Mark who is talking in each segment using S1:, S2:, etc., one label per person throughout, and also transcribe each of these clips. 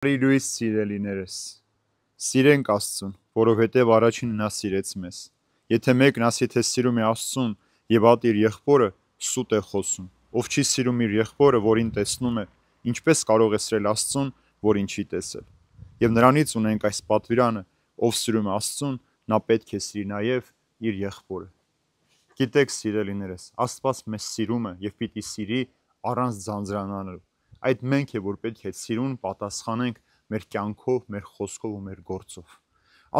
S1: Լույս սիրելիներս, սիրենք Աստծուն, որովհետև առաջինը նա սիրեց մեզ։ Եթե մեկն ասի, թե սիրում է Աստծուն եւ ատ իր եղբորը, սուտ է խոսում։ Ով չի սիրում իր եղբորը, որին տեսնում է, ինչպես կարող է սիրել Աստծուն, որին չի տեսել։ Եվ նրանից ունենք այս պատվիրանը, ով սիրում է Աստծուն, նա պետք է սիրի նաեւ իր եղբորը։ Գիտեք, սիրելիներս, Աստված մեզ սիրում է եւ պիտի սիրի առանց ձանձրանալու։ Այդ մենք է, որ պետք է սիրուն պատասխանենք մեր կյանքով, մեր խոսքով ու մեր գործով։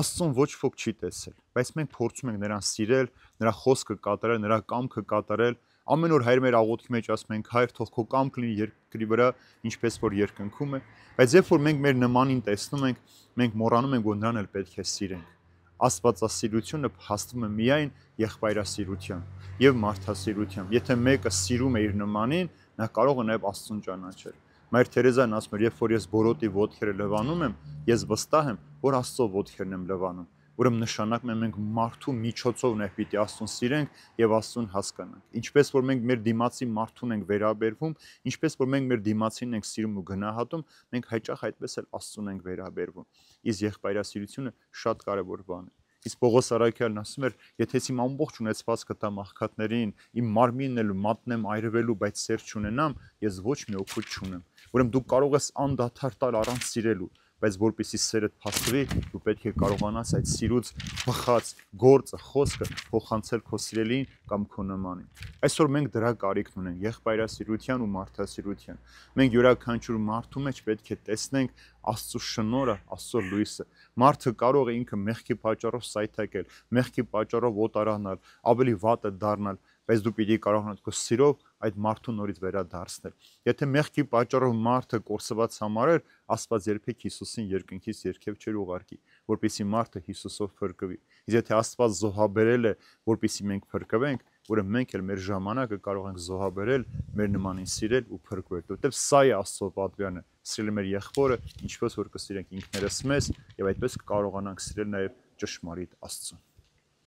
S1: Աստծուն ոչ ոք չի տեսել, բայց մենք փորձում ենք նրան սիրել, նրա խոսքը կատարել, նրա կամքը կատարել։ Ամեն օր Հայր մեր աղոթքի մեջ ասում ենք, Հայր, թող քո կամքը լինի երկրի վրա, ինչպես որ երկնքում է, բայց երբ որ մենք մեր նմանին տեսնում ենք, մենք մոռանում ենք, որ նրան էլ պետք է սիրենք։ Աստվածասիրությունը հաստվում է միայն եղբայրասիրությամբ եւ մարդասիրությամբ։ Եթե մեկը սիրում է իր նմանին, նա կարող է նաեւ Աստծուն ճանաչել։ Մայր Թերեզան ասում էր, երբ որ ես բորոտի ոտքերը լվանում եմ, ես վստահ եմ, որ Աստծո ոտքերն եմ լվանում։ Ուրեմն նշանակում է մենք մարդու միջոցով նաև պիտի Աստծուն սիրենք եւ Աստծուն հասկանանք։ Ինչպես որ մենք մեր դիմացի մարդուն ենք վերաբերվում, ինչպես որ մենք մեր դիմացին ենք սիրում ու գնահատում, մենք հաճախ այդպես էլ Աստծուն ենք վերաբերվում։ Իսկ եղբայրասիրությունը շատ կարեւոր բան է։ Իսկ Պողոս Արաքյալն ասում էր, եթե ես իմ ամբողջ ունեցվածքը տամ աղքատներին, իմ մարմինն էլ մատնեմ այրվելու, բայց սեր չունենամ, ես ոչ մի օգուտ չունեմ։ Ուրեմն դու կարող ես անդադար տալ առանց սիրելու, բայց որպեսզի սերդ փաստվի, դու պետք է կարողանաս այդ սիրուց բխած գործը, խոսքը փոխանցել քո սիրելին կամ քո նմանին։ Այսօր մենք դրա կարիքն ունենք, եղբայրասիրության ու մարդասիրության։ Մենք յուրաքանչյուր մարդու մեջ պետք է տեսնենք Աստծո շնորհը, Աստծո լույսը։ Մարդը կարող է ինքը մեղքի պատճառով սայթակել, մեղքի պատճառով օտարանալ, ավելի վատը դառնալ, բայց դու պիտի կարողանաս քո սիրով այդ մարդուն նորից վերադարձնել։ Եթե մեղքի պատճառով մարդը կորսված համարեր, Աստված երբեք Հիսուսին երկնքից երբեք չէր ուղարկի, որպեսզի մարդը Հիսուսով փրկվի։ Իսկ եթե Աստված զոհաբերել է, որպեսզի մենք փրկվենք, ուրեմն մենք էլ մեր ժամանակը կարող ենք զոհաբերել, մեր նմանին սիրել ու փրկվել, որովհետև սա է Աստծո պատվիրանը, սիրել մեր եղբորը, ինչպես որ կսիրենք ինքներս մեզ, եւ այդպես կարողանանք սիրել նաեւ ճշմարիտ Աստծուն։